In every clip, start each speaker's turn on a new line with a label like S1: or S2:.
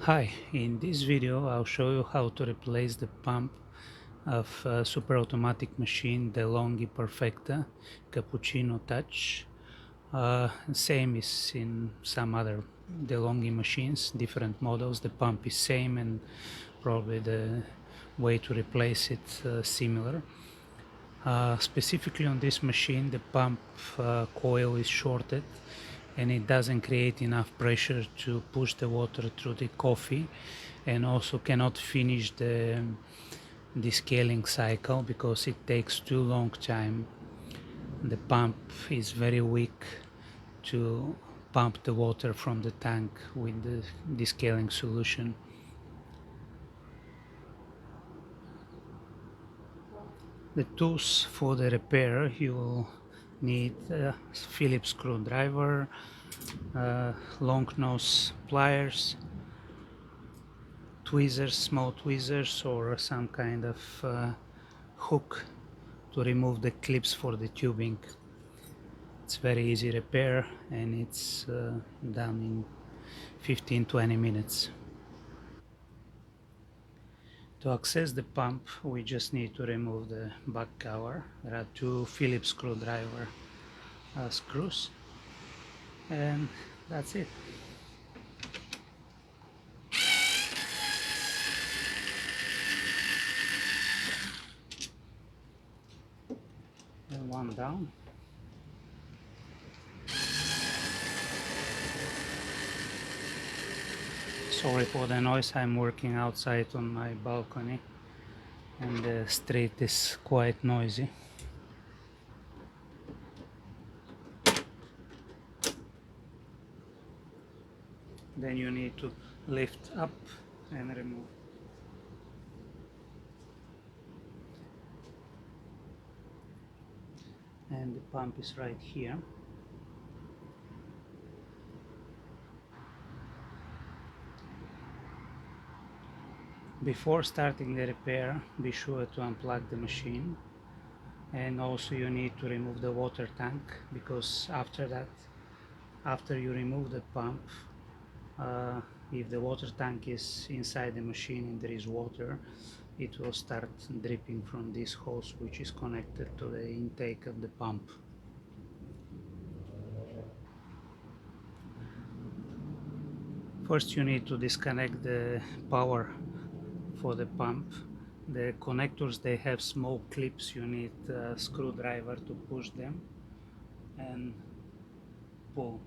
S1: Hi, in this video I'll show you how to replace the pump of a super automatic machine DeLonghi Perfecta Cappuccino Touch. Same is in some other DeLonghi machines, different models. The pump is same and probably the way to replace it similar. Specifically on this machine, the pump coil is shorted and it doesn't create enough pressure to push the water through the coffee, and also cannot finish the descaling cycle because it takes too long time. The pump is very weak to pump the water from the tank with the descaling solution. The tools for the repair: you will need a Phillips screwdriver, long nose pliers, tweezers, small tweezers, or some kind of hook to remove the clips for the tubing. It's very easy repair and it's done in 15-20 minutes. To access the pump, we just need to remove the back cover. There are two Phillips screwdriver screws, and that's it. And one down. Sorry for the noise, I'm working outside on my balcony and the street is quite noisy. Then you need to lift up and remove. And the pump is right here. Before starting the repair, be sure to unplug the machine, and also you need to remove the water tank, because after that, after you remove the pump, if the water tank is inside the machine and there is water, it will start dripping from this hose which is connected to the intake of the pump. First you need to disconnect the power for the pump. The connectors, they have small clips, you need a screwdriver to push them and pull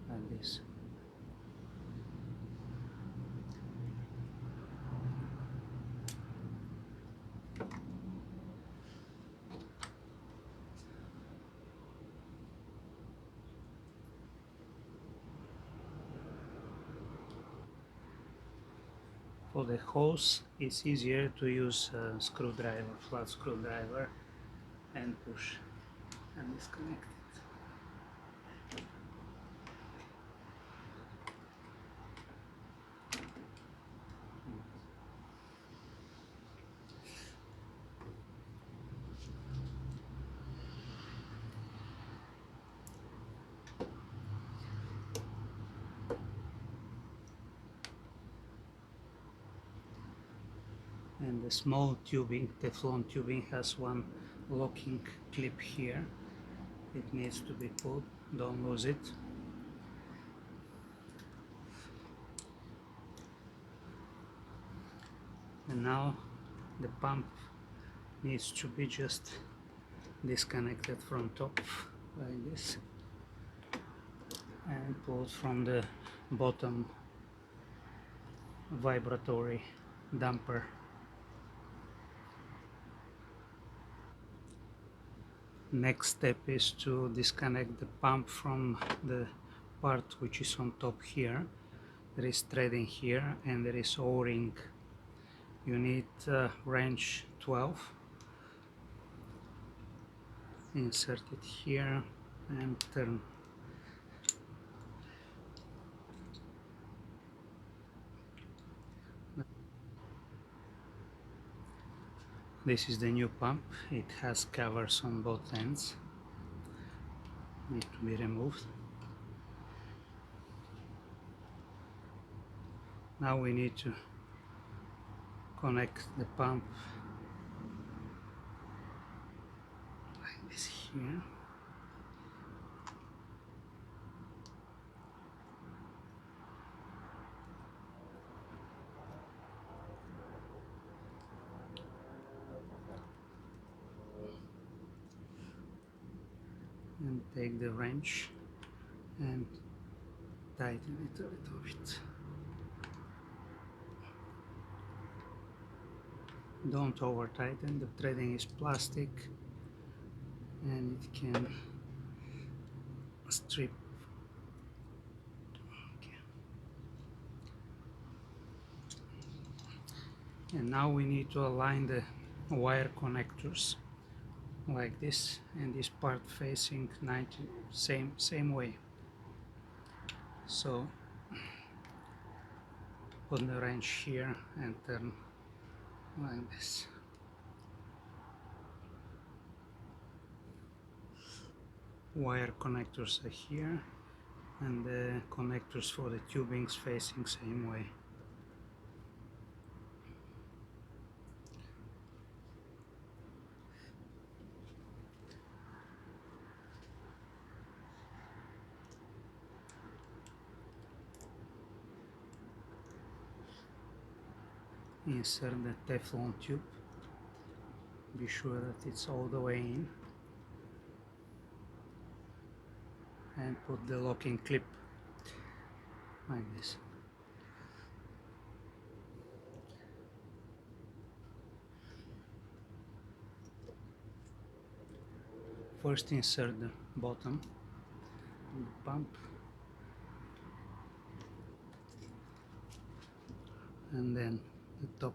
S1: like this. For the hose, it's easier to use a screwdriver, flat screwdriver, and push and disconnect it. And the small tubing, Teflon tubing, has one locking clip here. It needs to be pulled, don't lose it. And now the pump needs to be just disconnected from top like this and pulled from the bottom vibratory damper. Next step is to disconnect the pump from the part which is on top here. There is threading here and there is O-ring. You need wrench 12. Insert it here and turn. This is the new pump. It has covers on both ends. Need to be removed. Now we need to connect the pump like this here. And take the wrench and tighten it a little bit. Don't over tighten, the threading is plastic and it can strip. Okay. And now we need to align the wire connectors like this, and this part facing 90, same way. So put the wrench here and turn like this. Wire connectors are here and the connectors for the tubings facing same way. Insert the Teflon tube, be sure that it's all the way in, and put the locking clip like this. First insert the bottom of the pump and then the top.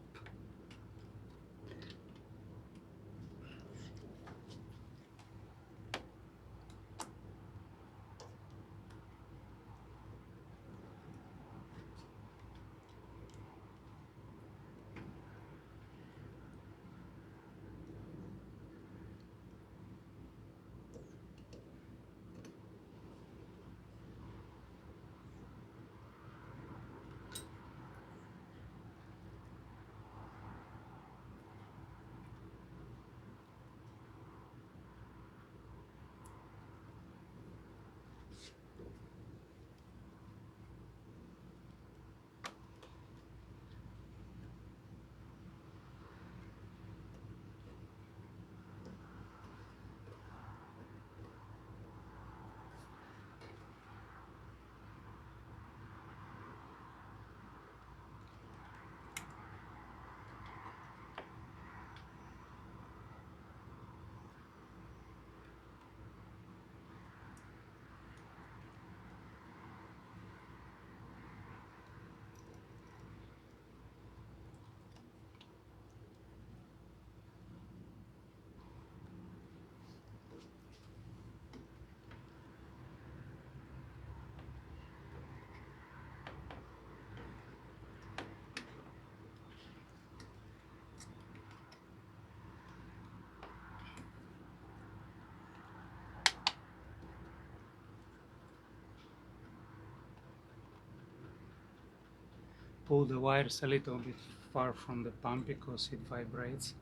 S1: Pull the wires a little bit far from the pump because it vibrates,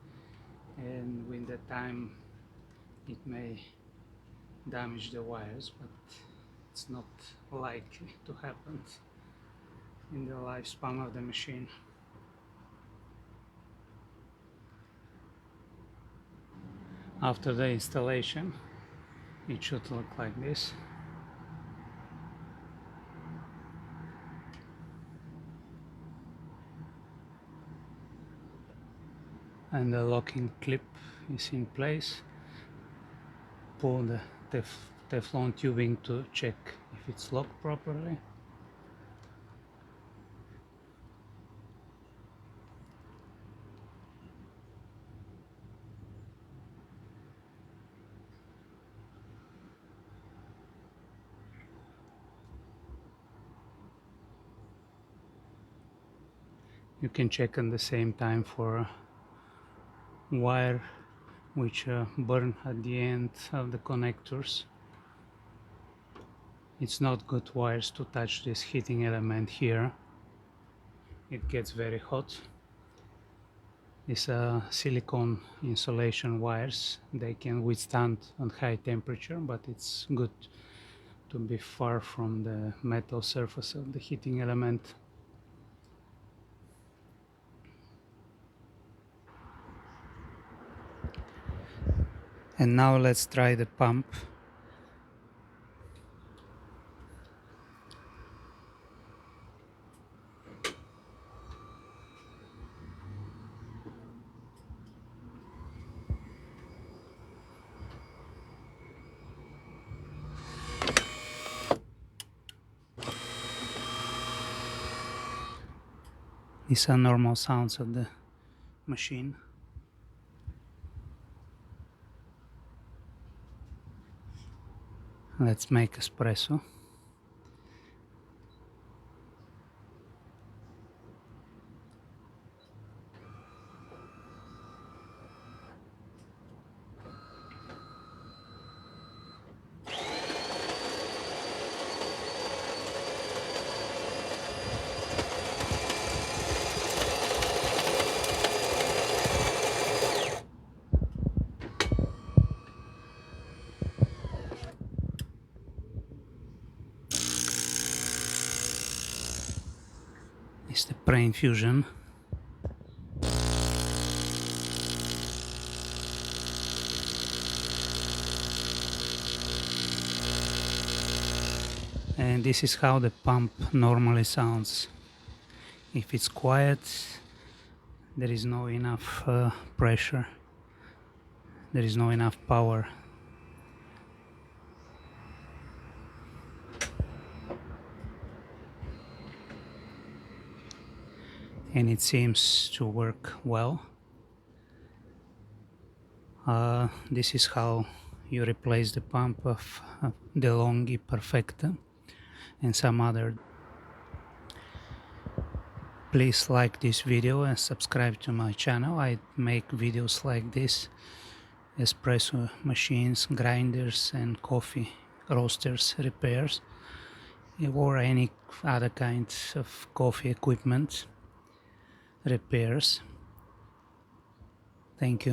S1: and with the time it may damage the wires, but it's not likely to happen in the lifespan of the machine. After the installation, it should look like this. And the locking clip is in place. Pull the Teflon tubing to check if it's locked properly. You can check at the same time for wire which burn at the end of the connectors. It's not good wires to touch this heating element here. it gets very hot. These silicone insulation wires, they can withstand on high temperature, but it's good to be far from the metal surface of the heating element. And now let's try the pump. These are normal sounds of the machine. Let's make espresso. It's the pre-infusion. And this is how the pump normally sounds. If it's quiet, there is no enough pressure, there is no enough power. And it seems to work well. This is how you replace the pump of DeLonhi Perfecta and some other. Please like this video and subscribe to my channel. I make videos like this: espresso machines, grinders and coffee roasters repairs, or any other kinds of coffee equipment repairs. Thank you.